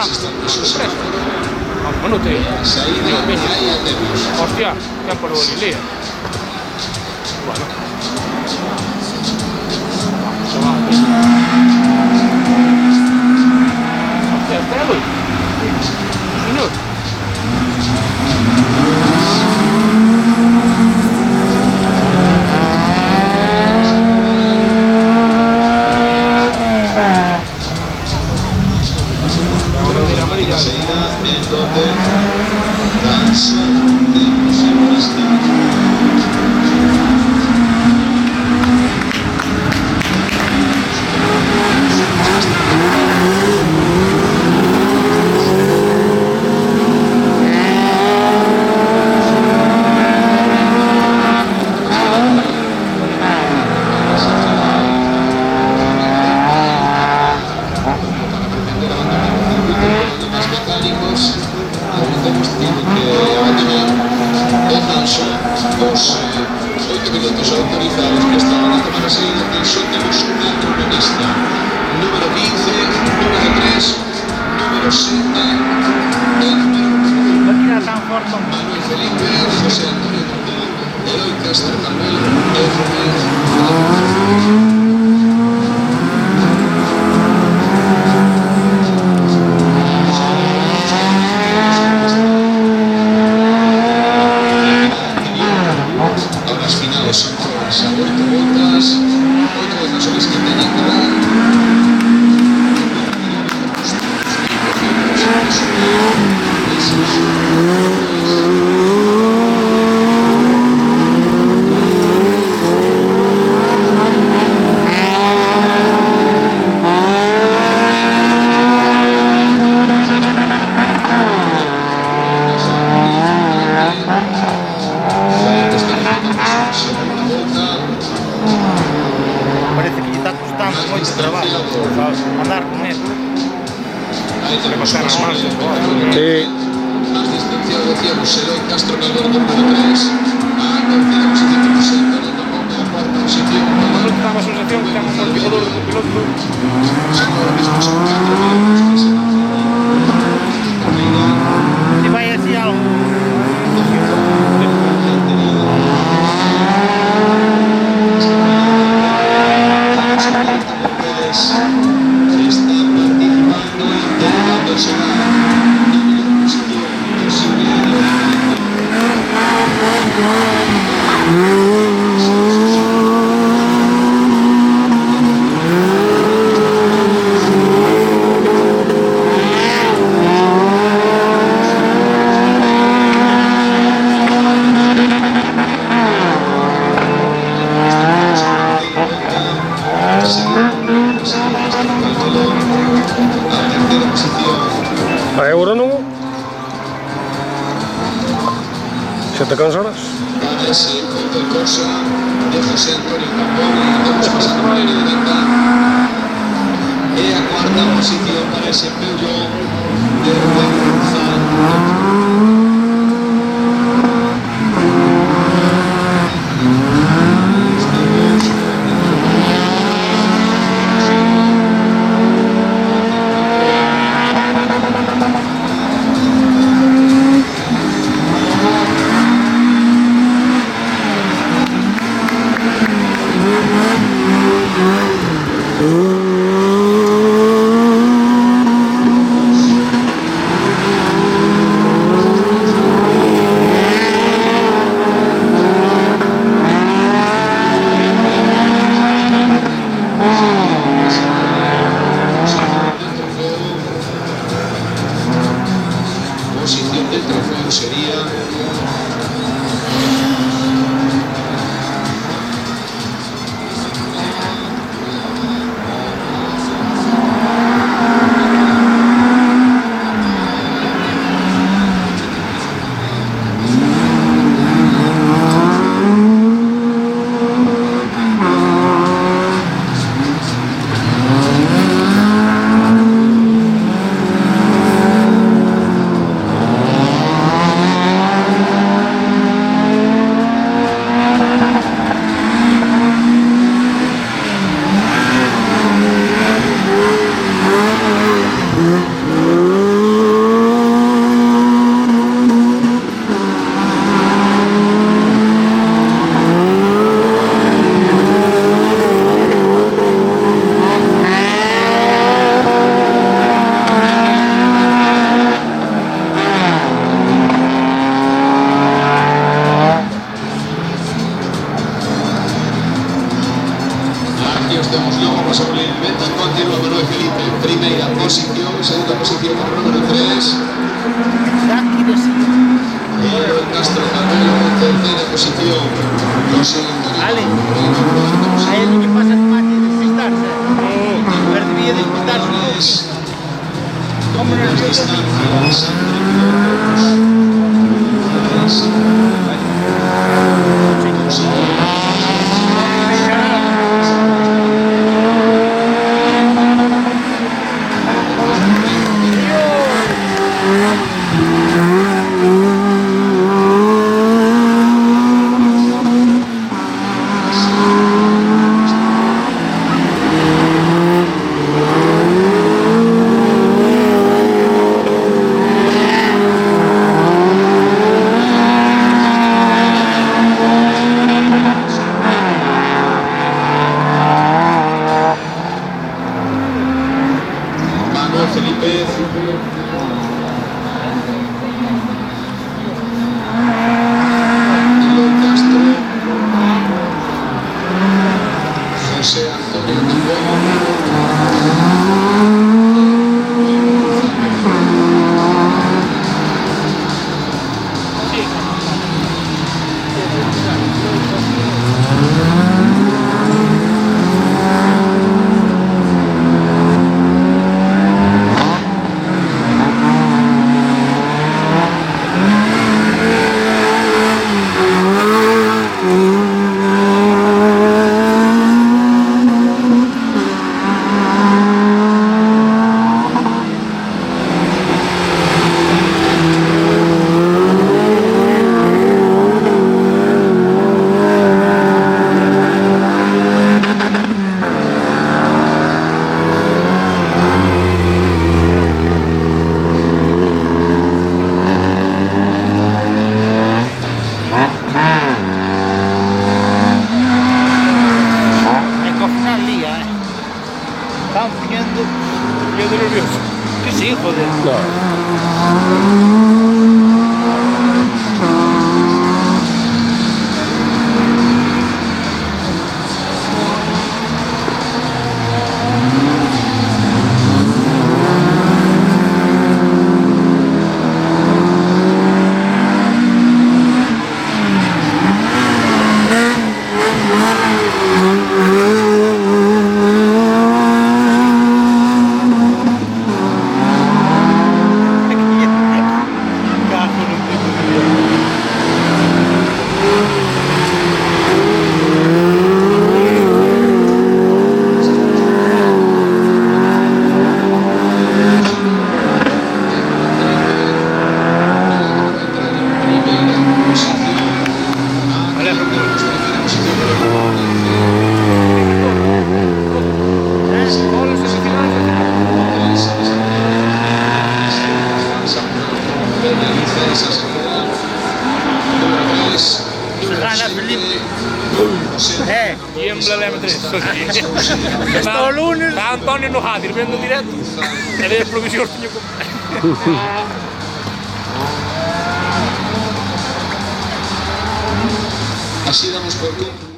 está. Bueno, te hostia, ya por Bolivia. Bueno. Se va aquí. Hostia, espera, Luis. Señor. ¿Te cansarás? Sí, el Corsa de José Antonio Camponi, estamos pasando por la línea de venta y a cuarta posición para ese Peugeot de Rubén González. segunda posición con el número 3. Jackie de sí. Manuel Castro Carmelo en tercera posición. José Antonio Ale. Campos A él que pasa el mate de despistarse. Pero debía despistarse un poco. Como no es distancias. Felipe Castro, José Antonio Estaban poniendo. Yo de nervioso. Que sí, joder. Tiembla l'M3. Sto lunes. Sta Antonio Nojati, riprendo diretto. E le provisioni. Así damos por